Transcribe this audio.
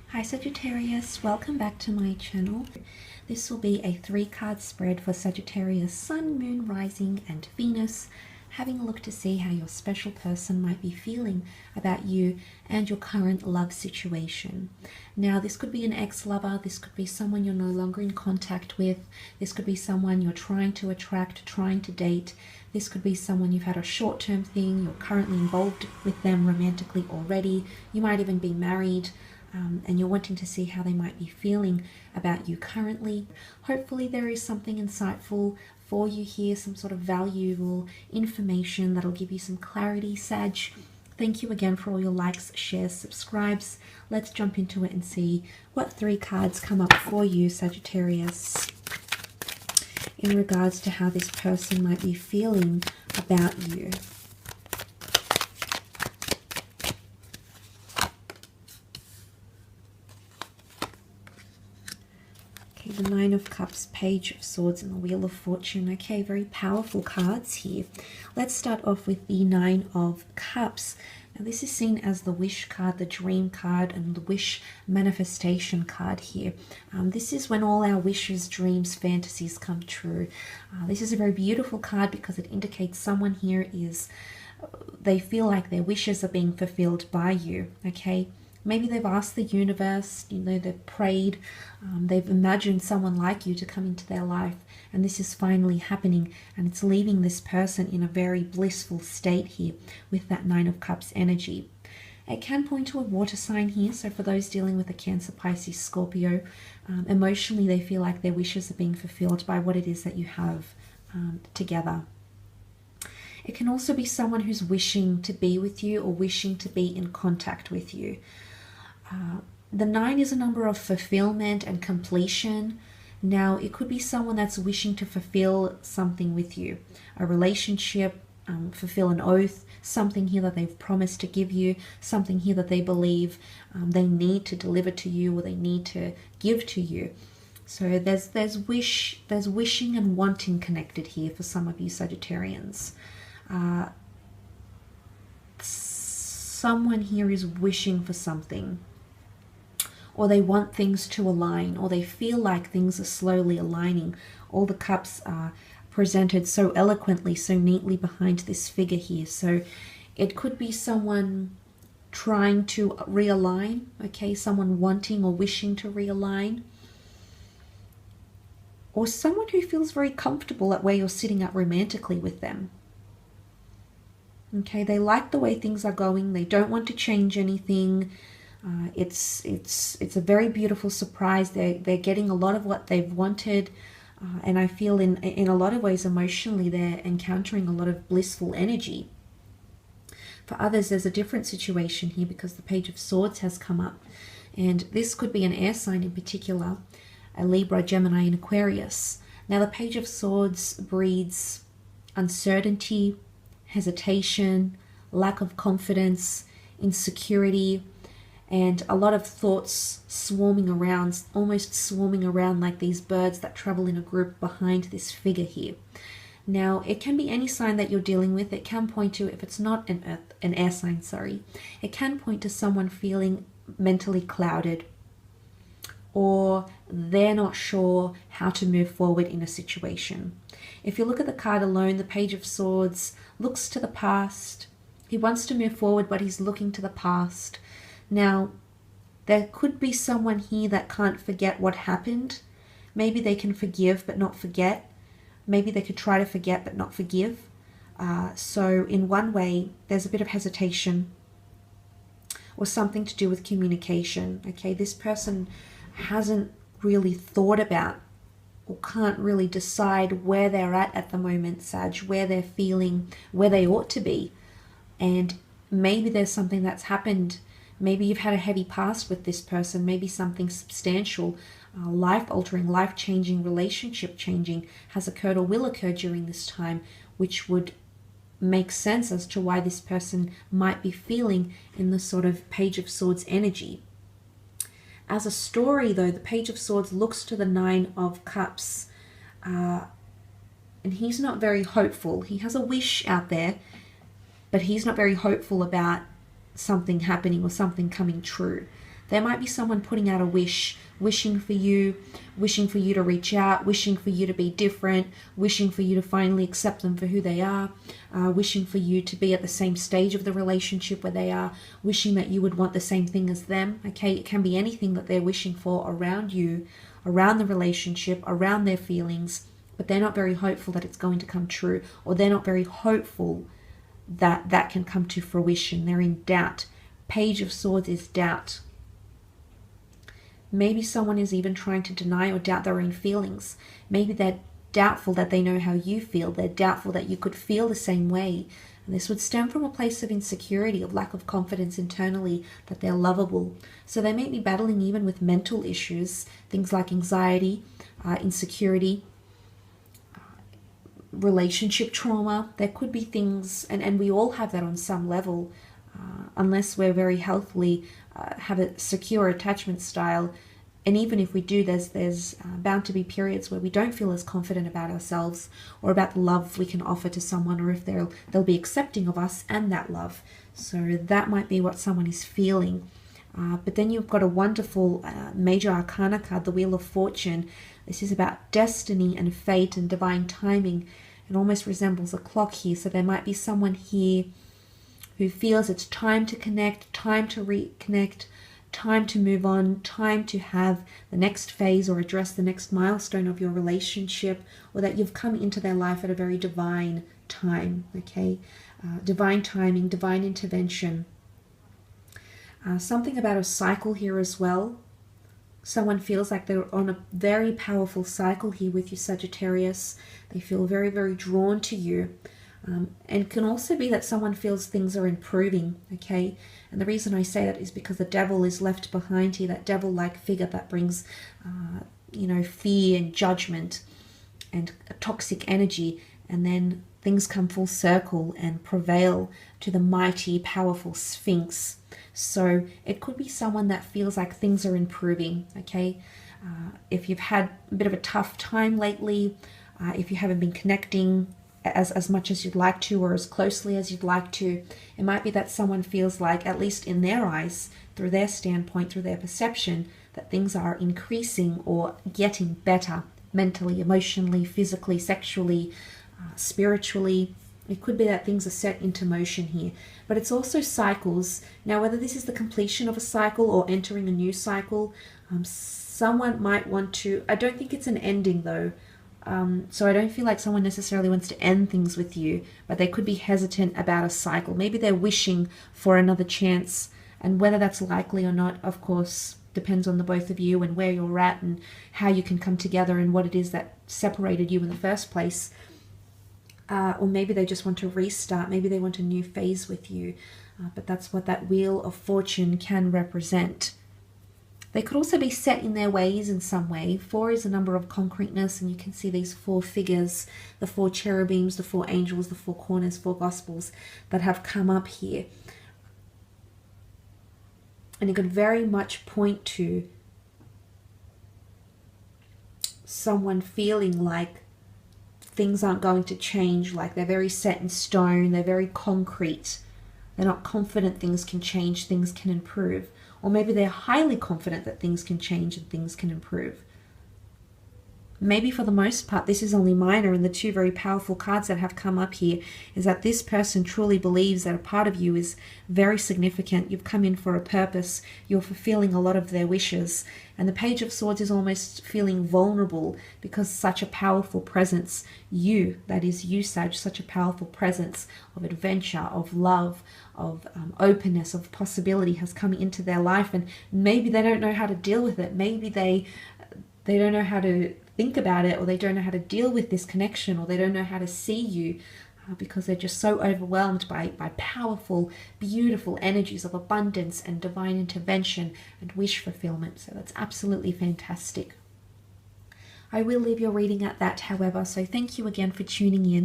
Hi Sagittarius, welcome back to my channel. This will be a 3-card spread for Sagittarius Sun, Moon, Rising and Venus, having a look to see how your special person might be feeling about you and your current love situation. Now this could be an ex-lover, this could be someone you're no longer in contact with, this could be someone you're trying to attract, trying to date, this could be someone you've had a short-term thing, you're currently involved with them romantically already, you might even be married. And you're wanting to see how they might be feeling about you currently. Hopefully there is something insightful for you here, some sort of valuable information that'll give you some clarity, Sag. Thank you again for all your likes, shares, subscribes. Let's jump into it and see what 3 cards come up for you, Sagittarius, in regards to how this person might be feeling about you. The 9 of Cups, Page of Swords and the Wheel of Fortune. Okay, very powerful cards here. Let's start off with the 9 of Cups. Now this is seen as the wish card, the dream card, and the wish manifestation card here. This is when all our wishes, dreams, fantasies come true. This is a very beautiful card because it indicates someone here they feel like their wishes are being fulfilled by you, okay? Maybe they've asked the universe, they've prayed, they've imagined someone like you to come into their life, and this is finally happening, and it's leaving this person in a very blissful state here with that 9 of Cups energy. It can point to a water sign here, so for those dealing with a Cancer, Pisces, Scorpio, emotionally they feel like their wishes are being fulfilled by what it is that you have together. It can also be someone who's wishing to be with you or wishing to be in contact with you. The 9 is a number of fulfillment and completion. Now, it could be someone that's wishing to fulfill something with you, a relationship, fulfill an oath, something here that they've promised to give you, something here that they believe they need to deliver to you or they need to give to you. So there's wishing and wanting connected here for some of you Sagittarians. Someone here is wishing for something, or they want things to align, or they feel like things are slowly aligning. All the cups are presented so eloquently, so neatly behind this figure here. So it could be someone trying to realign, okay, someone wanting or wishing to realign, or someone who feels very comfortable at where you're sitting at romantically with them. Okay, they like the way things are going. They don't want to change anything. It's a very beautiful surprise. They're getting a lot of what they've wanted, and I feel in a lot of ways emotionally they're encountering a lot of blissful energy. For others, there's a different situation here because the Page of Swords has come up, and this could be an air sign in particular, a Libra, Gemini, and Aquarius. Now, the Page of Swords breeds uncertainty, hesitation, lack of confidence, insecurity, and a lot of thoughts swarming around, almost swarming around like these birds that travel in a group behind this figure here. Now, it can be any sign that you're dealing with. It can point to, if it's not an air sign, it can point to someone feeling mentally clouded, or they're not sure how to move forward in a situation. If you look at the card alone, the Page of Swords looks to the past. He wants to move forward, but he's looking to the past. Now, there could be someone here that can't forget what happened. Maybe they can forgive but not forget. Maybe they could try to forget but not forgive. So in one way, there's a bit of hesitation or something to do with communication. Okay, this person hasn't really thought about or can't really decide where they're at the moment, Sag, where they're feeling, where they ought to be. And maybe there's something that's happened. Maybe you've had a heavy past with this person. Maybe something substantial, life-altering, life-changing, relationship-changing has occurred or will occur during this time, which would make sense as to why this person might be feeling in the sort of Page of Swords energy. As a story, though, the Page of Swords looks to the 9 of Cups, and he's not very hopeful. He has a wish out there, but he's not very hopeful about something happening or something coming true. There might be someone putting out a wish, wishing for you to reach out, wishing for you to be different, wishing for you to finally accept them for who they are, wishing for you to be at the same stage of the relationship where they are, wishing that you would want the same thing as them. Okay, it can be anything that they're wishing for around you, around the relationship, around their feelings, but they're not very hopeful that it's going to come true, or they're not very hopeful that that can come to fruition. They're in doubt. Page of Swords is doubt. Maybe someone is even trying to deny or doubt their own feelings. Maybe they're doubtful that they know how you feel. They're doubtful that you could feel the same way. And this would stem from a place of insecurity, of lack of confidence internally, that they're lovable. So they may be battling even with mental issues, things like anxiety, insecurity, relationship trauma. There could be things, and we all have that on some level, unless we're very healthily have a secure attachment style. And even if we do, there's bound to be periods where we don't feel as confident about ourselves or about the love we can offer to someone, or if they'll be accepting of us and that love. So that might be what someone is feeling. But then you've got a wonderful major arcana card, the Wheel of Fortune. This is about destiny and fate and divine timing. It almost resembles a clock here. So there might be someone here who feels it's time to connect, time to reconnect, time to move on, time to have the next phase or address the next milestone of your relationship, or that you've come into their life at a very divine time, okay? Divine timing, divine intervention. Something about a cycle here as well. Someone feels like they're on a very powerful cycle here with you, Sagittarius. They feel very, very drawn to you. And it can also be that someone feels things are improving, okay? And the reason I say that is because the devil is left behind here, that devil-like figure that brings, fear and judgment and a toxic energy. And then things come full circle and prevail to the mighty, powerful Sphinx. So it could be someone that feels like things are improving, okay? If you've had a bit of a tough time lately, if you haven't been connecting as much as you'd like to, or as closely as you'd like to, it might be that someone feels like, at least in their eyes, through their standpoint, through their perception, that things are increasing or getting better mentally, emotionally, physically, sexually, spiritually. It could be that things are set into motion here, but it's also cycles. Now, whether this is the completion of a cycle or entering a new cycle, someone might want to, I don't think it's an ending though. So I don't feel like someone necessarily wants to end things with you, but they could be hesitant about a cycle. Maybe they're wishing for another chance, and whether that's likely or not, of course, depends on the both of you and where you're at and how you can come together and what it is that separated you in the first place. Or maybe they just want to restart. Maybe they want a new phase with you. But that's what that Wheel of Fortune can represent. They could also be set in their ways in some way. 4 is a number of concreteness, and you can see these 4 figures, the 4 cherubims, the 4 angels, the 4 corners, 4 gospels that have come up here. And it could very much point to someone feeling like things aren't going to change, like they're very set in stone, they're very concrete. They're not confident things can change, things can improve. Or maybe they're highly confident that things can change and things can improve. Maybe for the most part, this is only minor, and the 2 very powerful cards that have come up here is that this person truly believes that a part of you is very significant. You've come in for a purpose. You're fulfilling a lot of their wishes. And the Page of Swords is almost feeling vulnerable because such a powerful presence, you, that is you, Sag, such a powerful presence of adventure, of love, of openness, of possibility has come into their life, and maybe they don't know how to deal with it. Maybe they don't know how to think about it, or they don't know how to deal with this connection, or they don't know how to see you because they're just so overwhelmed by powerful, beautiful energies of abundance and divine intervention and wish fulfillment. So that's absolutely fantastic. I will leave your reading at that, however, so thank you again for tuning in.